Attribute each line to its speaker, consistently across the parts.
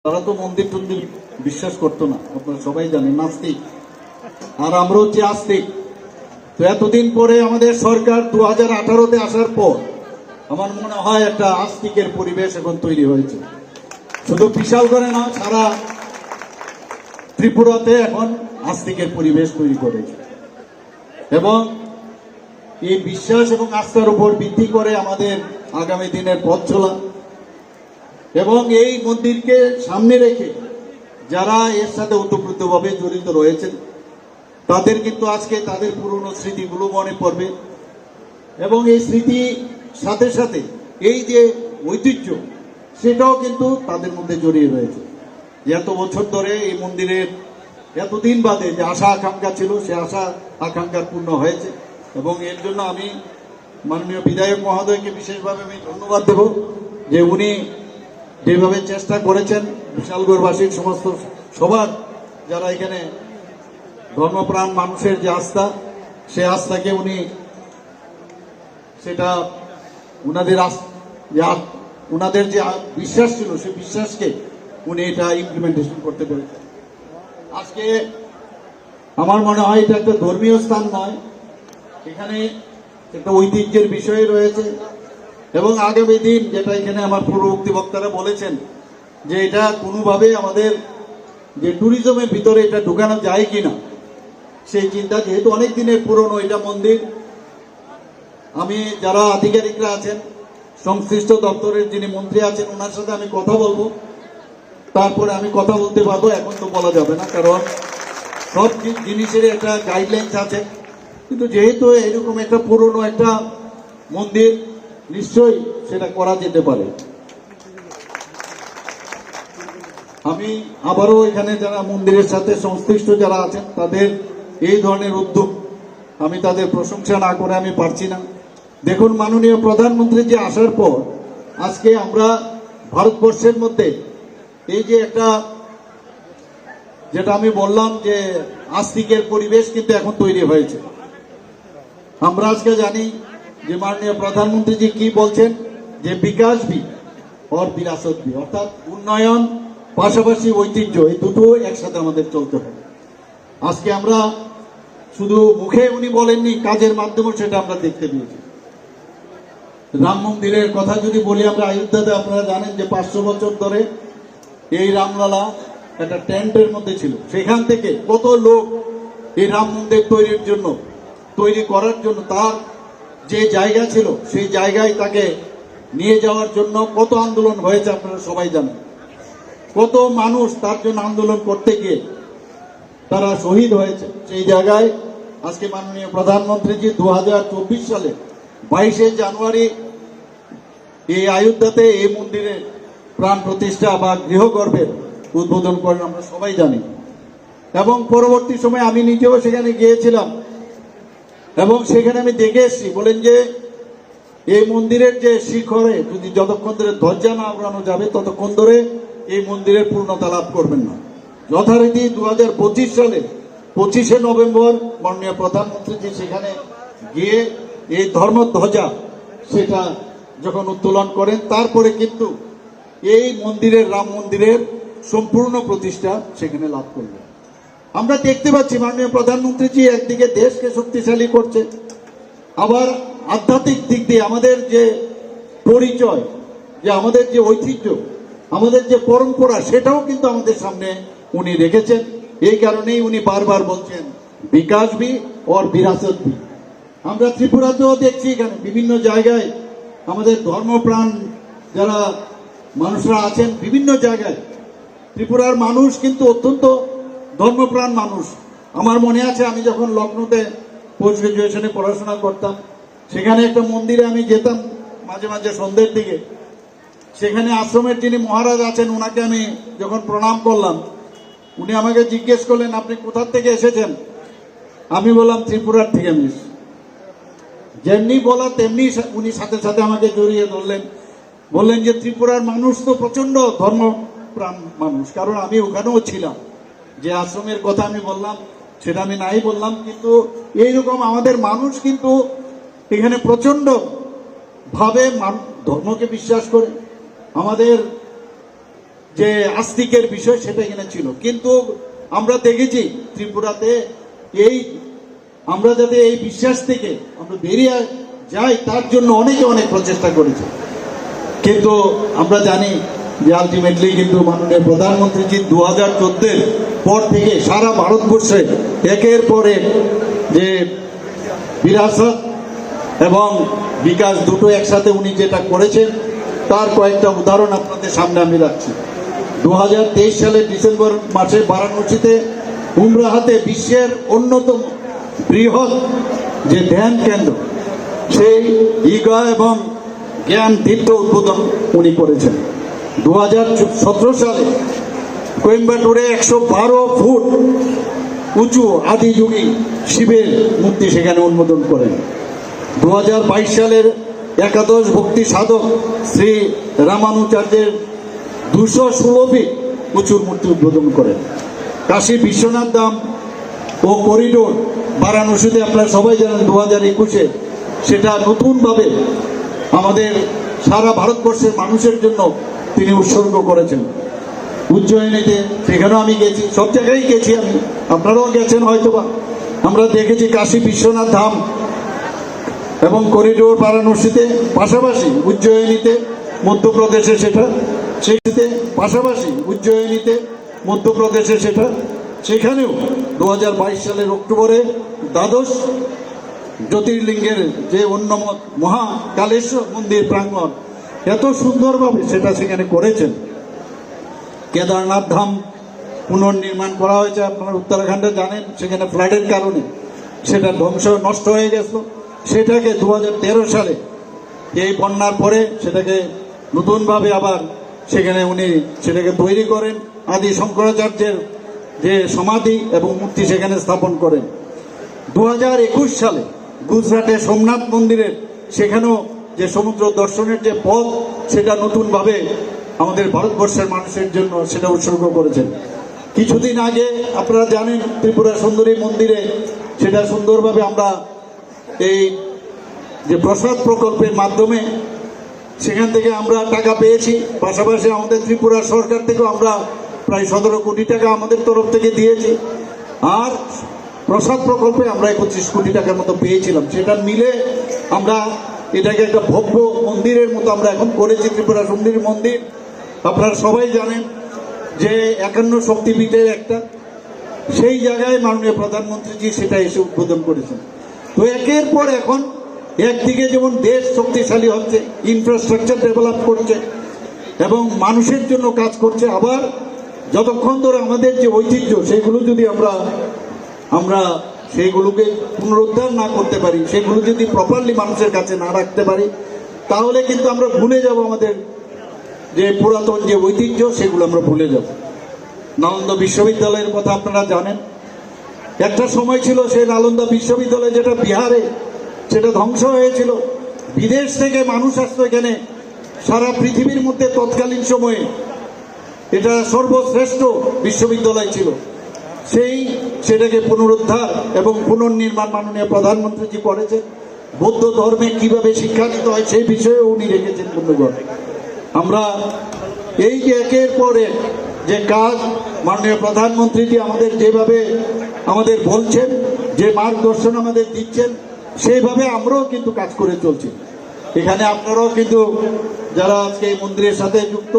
Speaker 1: তারা তো মন্দির টন্দির বিশ্বাস করতো না, আপনারা সবাই জানেন, নাস্তিক। আর আমরা হচ্ছে আস্তিক। তো এতদিন পরে আমাদের সরকার 2018-তে আসার পর আমার মনে হয় একটা আস্তিকের পরিবেশ এখন তৈরি হয়েছে। শুধু বিশালগড়ে না, সারা ত্রিপুরাতে এখন আস্তিকের পরিবেশ তৈরি করেছে। এবং এই বিশ্বাস এবং আস্থার উপর ভিত্তি করে আমাদের আগামী দিনের পথ চলা, এবং এই মন্দিরকে সামনে রেখে যারা এর সাথে ওতপ্রোতভাবে জড়িত রয়েছেন তাদের কিন্তু আজকে তাদের পুরনো স্মৃতিগুলো মনে পড়বে। এবং এই স্মৃতি সাথে সাথে এই যে ঐতিহ্য, সেটাও কিন্তু তাদের মধ্যে জড়িয়ে রয়েছে। এত বছর ধরে এই মন্দিরের এতদিন বাদে যে আশা আকাঙ্ক্ষা ছিল, সে আশা আকাঙ্ক্ষা পূর্ণ হয়েছে। এবং এর জন্য আমি মাননীয় বিধায়ক মহোদয়কে বিশেষভাবে আমি ধন্যবাদ দেব, যে উনি যেভাবে চেষ্টা করেছেন বিশালগড়বাসীর সমস্ত সবার যারা এখানে ধর্মপ্রাণ মানুষের যে আস্থা, সে আস্থাকে উনি সেটা উনাদের যে বিশ্বাস ছিল, সেই বিশ্বাসকে উনি এটা ইমপ্লিমেন্টেশন করতে পেরেছেন। আজকে আমার মনে হয় এটা একটা ধর্মীয় স্থান নয়, এখানে একটা ঐতিহ্যের বিষয় রয়েছে। এবং আগামী দিন যেটা এখানে আমার পূর্ববর্তী বক্তারা বলেছেন, যে এটা কোনোভাবে আমাদের যে ট্যুরিজমের ভিতরে এটা ঢুকানো যায় কিনা, সেই চিন্তা, যেহেতু অনেক দিনের পুরনো এটা মন্দির। আমি যারা আধিকারিকরা আছেন, সংশ্লিষ্ট দপ্তরের যিনি মন্ত্রী আছেন, ওনার সাথে আমি কথা বলবো, তারপরে আমি কথা বলতে পারবো। এখন তো বলা যাবে না, কারণ সব জিনিসের একটা গাইডলাইন্স আছে। কিন্তু যেহেতু এরকম একটা পুরনো একটা মন্দির, নিশ্চয়ই সেটা করা যেতে পারে। আমি আবারও এখানে যারা মন্দিরের সাথে সংশ্লিষ্ট যারা আছেন, তাদের এই ধরনের উদ্যোগ আমি তাদের প্রশংসা না করে আমি পারছি না। দেখুন, মাননীয় প্রধানমন্ত্রী যে আসার পর আজকে আমরা ভারতবর্ষের মধ্যে এই যে একটা, যেটা আমি বললাম যে আস্তিকের পরিবেশ কিন্তু এখন তৈরি হয়েছে। আমরা আজকে জানি যে মাননীয় প্রধানমন্ত্রী জি কি বলছেন, যে বিকাশ ভি আর বিরাসত ভি, অর্থাৎ উন্নয়ন পাশাপাশি ঐতিহ্য, এই দুটো একসাথে আমাদের চলতে হবে। আজকে আমরা শুধু মুখে উনি বলেননি, কাজের মাধ্যমে সেটা আমরা দেখতে পেয়েছি। রাম মন্দিরের কথা যদি বলি, আমরা অযোধ্যাতে আপনারা জানেন যে 500 বছর ধরে এই রামলালা একটা টেন্টের মধ্যে ছিল। সেখান থেকে কত লোক এই রাম মন্দির তৈরি করার জন্য তার যে জায়গা ছিল, সেই জায়গায় তাকে নিয়ে যাওয়ার জন্য কত আন্দোলন হয়েছে আপনারা সবাই জানেন। কত মানুষ তার জন্য আন্দোলন করতে গিয়ে তারা শহীদ হয়েছে। সেই জায়গায় আজকে মাননীয় প্রধানমন্ত্রীজি 2024 সালে 22শে জানুয়ারি এই অযোধ্যাতে এই মন্দিরের প্রাণ প্রতিষ্ঠা বা গৃহগর্ভের উদ্বোধন করেন, আমরা সবাই জানি। এবং পরবর্তী সময় আমি নিজেও সেখানে গিয়েছিলাম, এবং সেখানে আমি দেখে এসেছি, বলেন যে এই মন্দিরের যে শিখরে যদি যতক্ষণ ধরে ধ্বজা না উড়ানো যাবে, ততক্ষণ ধরে এই মন্দিরের পূর্ণতা লাভ করবেন না। যথারীতি 2025 সালে 25শে নভেম্বর মাননীয় প্রধানমন্ত্রী সেখানে গিয়ে এই ধর্মধ্বজা সেটা যখন উত্তোলন করেন, তারপরে কিন্তু এই মন্দিরের, রাম মন্দিরের সম্পূর্ণ প্রতিষ্ঠা সেখানে লাভ করবে। আমরা দেখতে পাচ্ছি মাননীয় প্রধানমন্ত্রীজি একদিকে দেশকে শক্তিশালী করছে, আবার আধ্যাত্মিক দিক দিয়ে আমাদের যে পরিচয়, যে আমাদের যে ঐতিহ্য, আমাদের যে পরম্পরা, সেটাও কিন্তু আমাদের সামনে উনি রেখেছেন। এই কারণেই উনি বারবার বলছেন বিকাশ ভি আর বিরাসত ভি। আমরা ত্রিপুরাতেও দেখছি, এখানে বিভিন্ন জায়গায় আমাদের ধর্মপ্রাণ যারা মানুষরা আছেন বিভিন্ন জায়গায়, ত্রিপুরার মানুষ কিন্তু অত্যন্ত ধর্মপ্রাণ মানুষ। আমার মনে আছে, আমি যখন লখনৌতে পোস্ট গ্রাজুয়েশনে পড়াশোনা করতাম, সেখানে একটা মন্দিরে আমি যেতাম মাঝে মাঝে সন্ধ্যের দিকে। সেখানে আশ্রমের যিনি মহারাজ আছেন, ওনাকে আমি যখন প্রণাম করলাম, উনি আমাকে জিজ্ঞেস করলেন, আপনি কোথা থেকে এসেছেন? আমি বললাম ত্রিপুরার থেকে মিস। যেমনি বলা তেমনি উনি সাথে সাথে আমাকে জড়িয়ে ধরলেন, বললেন যে ত্রিপুরার মানুষ তো প্রচন্ড ধর্মপ্রাণ মানুষ। কারণ আমি ওখানেও ছিলাম, যে আশ্রমের কথা আমি বললাম সেটা আমি নাই বললাম, কিন্তু এইরকম আমাদের মানুষ কিন্তু এখানে প্রচন্ড ভাবে ধর্মকে বিশ্বাস করে। আমাদের যে আস্তিকের বিষয় সেটা এখানে ছিল। কিন্তু আমরা দেখেছি ত্রিপুরাতে আমরা যাতে এই বিশ্বাস থেকে আমরা বেরিয়ে যাই তার জন্য অনেকে অনেক প্রচেষ্টা করেছে। কিন্তু আমরা জানি যে আলটিমেটলি কিন্তু মাননীয় প্রধানমন্ত্রীজি 2014 পর থেকে সারা ভারতবর্ষে একের পর এক যে বিরাসত এবং বিকাশ দুটো একসাথে উনি যেটা করেছেন তার কয়েকটা উদাহরণ আপনাদের সামনে আমি রাখছি। 2023 সালের ডিসেম্বর মাসে বারাণসীতে উমরাহাতে বিশ্বের অন্যতম বৃহৎ যে ধ্যান কেন্দ্র সেই ইগা এবং জ্ঞান তীর্থ উদ্বোধন উনি করেছেন। 2017 সালে কোয়েম্বাটুরে 112 ফুট উঁচু আদিযোগী শিবের মূর্তি সেখানে উন্মোচন করেন। 2022 সালের একাদশ ভক্তি সাধক শ্রী রামানুচার্যের 216 ফিট উঁচুর মূর্তি উদ্বোধন করেন। কাশী বিশ্বনাথ ধাম ও করিডোর বারাণসীতে আপনারা সবাই জানেন 2021-এ সেটা নতুনভাবে আমাদের সারা ভারতবর্ষের মানুষের জন্য তিনি উৎসর্গ করেছেন। উজ্জয়িনীতে সেখানেও আমি গেছি, সব জায়গায় গেছি আমি, আপনারাও গেছেন হয়তোবা। আমরা দেখেছি কাশী বিশ্বনাথ ধাম এবং করিডোর বারাণসীতে, পাশাপাশি উজ্জয়িনীতে মধ্যপ্রদেশে পাশাপাশি উজ্জয়িনীতে মধ্যপ্রদেশে সেখানেও 2022 সালের অক্টোবরে দ্বাদশ জ্যোতির্লিঙ্গের যে অন্যমত মহাকালেশ্বর মন্দির প্রাঙ্গণ এত সুন্দরভাবে সেখানে করেছেন। কেদারনাথ ধাম পুনর্নির্মাণ করা হয়েছে, আপনারা উত্তরাখণ্ডে জানেন সেখানে ফ্লাডের কারণে সেটা নষ্ট হয়ে গেছিল। সেটাকে 2013 সালে এই বন্যার পরে সেটাকে নতুনভাবে আবার সেখানে উনি সেটাকে তৈরি করেন। আদি শঙ্করাচার্যের যে সমাধি এবং মূর্তি সেখানে স্থাপন করেন। 2021 সালে গুজরাটে সোমনাথ মন্দিরের সেখানেও যে সমুদ্র দর্শনের যে পথ সেটা নতুনভাবে আমাদের ভারতবর্ষের মানুষের জন্য সেটা উৎসর্গ করেছেন। কিছুদিন আগে আপনারা জানেন ত্রিপুরা সুন্দরী মন্দিরে সেটা সুন্দরভাবে আমরা এই যে প্রসাদ প্রকল্পের মাধ্যমে সেখান থেকে আমরা টাকা পেয়েছি। পাশাপাশি আমাদের ত্রিপুরা সরকার থেকেও আমরা প্রায় 17 কোটি টাকা আমাদের তরফ থেকে দিয়েছি। আর প্রসাদ প্রকল্পে আমরা 25 কোটি টাকার মতো পেয়েছিলাম। সেটা মিলে আমরা এটাকে একটা ভব্য মন্দিরের মতো আমরা এখন করেছি ত্রিপুরা সুন্দরী মন্দির। আপনারা সবাই জানেন যে 51 শক্তিপীঠের একটা, সেই জায়গায় মাননীয় প্রধানমন্ত্রীজি সেটা এসে উদ্বোধন করেছেন। তো একের পর এখন একদিকে যেমন দেশ শক্তিশালী হচ্ছে, ইনফ্রাস্ট্রাকচার ডেভেলপ করছে এবং মানুষের জন্য কাজ করছে, আবার যতক্ষণ ধরে আমাদের যে ঐতিহ্য সেগুলো যদি আমরা সেইগুলোকে পুনরুদ্ধার না করতে পারি, সেগুলো যদি প্রপারলি মানুষের কাছে না রাখতে পারি, তাহলে কিন্তু আমরা ভুলে যাব আমাদের যে পুরাতন যে ঐতিহ্য সেগুলো আমরা ভুলে যাব। নালন্দা বিশ্ববিদ্যালয়ের কথা আপনারা জানেন, একটা সময় ছিল সেই নালন্দা বিশ্ববিদ্যালয় যেটা বিহারে, সেটা ধ্বংস হয়েছিল। বিদেশ থেকে মানুষ আসতো এখানে, সারা পৃথিবীর মধ্যে তৎকালীন সময়ে এটা সর্বশ্রেষ্ঠ বিশ্ববিদ্যালয় ছিল। সেটাকে পুনরুদ্ধার এবং পুনর্নির্মাণ মাননীয় প্রধানমন্ত্রীজি করেছেন। বৌদ্ধ ধর্মে কিভাবে শিক্ষা দিতে হয় সেই বিষয়ে উনি রেখেছেন বন্ধুগণ। আমরা এই যে একের পরে যে কাজ মাননীয় প্রধানমন্ত্রীজি আমাদের যেভাবে আমাদের বলছেন, যে মার্গদর্শন আমাদের দিচ্ছেন, সেইভাবে আমরাও কিন্তু কাজ করে চলছি। এখানে আপনারাও কিন্তু যারা আজকে এই মন্দিরের সাথে যুক্ত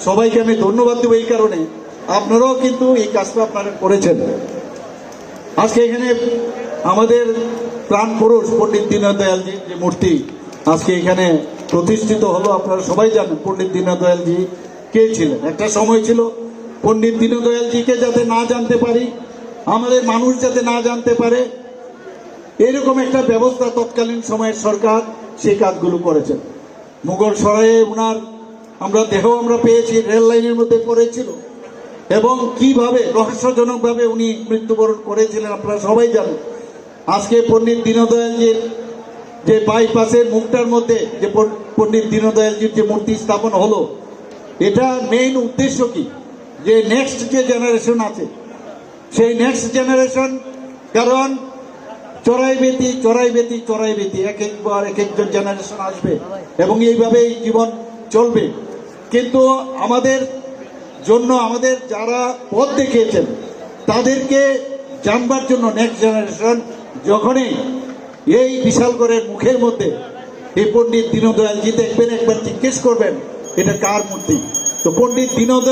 Speaker 1: সবাইকে আমি ধন্যবাদ দেব এই কারণে, আপনারাও কিন্তু এই কাজটা আপনারা করেছেন। আজকে এখানে আমাদের প্রাণ পুরুষ পণ্ডিত দীনদয়ালজি যে মূর্তি আজকে এখানে প্রতিষ্ঠিত হলো, আপনারা সবাই জানেন পণ্ডিত দীনদয়ালজি কে ছিলেন। একটা সময় ছিল পণ্ডিত দীনদয়ালজিকে যাতে না জানতে পারি, আমাদের মানুষ যাতে না জানতে পারে, এরকম একটা ব্যবস্থা তৎকালীন সময়ের সরকার সেই কাজগুলো করেছেন। মুঘল সরাইয়ে ওনার দেহ আমরা পেয়েছি, রেল লাইনের মধ্যে পড়েছিল এবং কিভাবে রহস্যজনকভাবে উনি মৃত্যুবরণ করেছিলেন আপনারা সবাই জানেন। আজকে পণ্ডিত দীনদয়ালজির যে বাইপাসের মুখটার মধ্যে যে পণ্ডিত দীনদয়ালজির যে মূর্তি স্থাপন হলো, এটা মেইন উদ্দেশ্য কি, যে নেক্সট যে জেনারেশন আছে সেই নেক্সট জেনারেশন, কারণ চড়াই বেতি একবার এক একজন জেনারেশন আসবে এবং এইভাবেই জীবন চলবে। কিন্তু আমাদের জন্য আমাদের যারা পথ দেখিয়েছেন তাদেরকে জানবার জন্য নেক্সট জেনারেশন যখনই এই বিশালগড়ের মুখের মধ্যে এই পণ্ডিত দীনদয়ালজি দেখবেন, একবার জিজ্ঞেস করবেন এটা কার মূর্তি। তো পণ্ডিত দীনদয়াল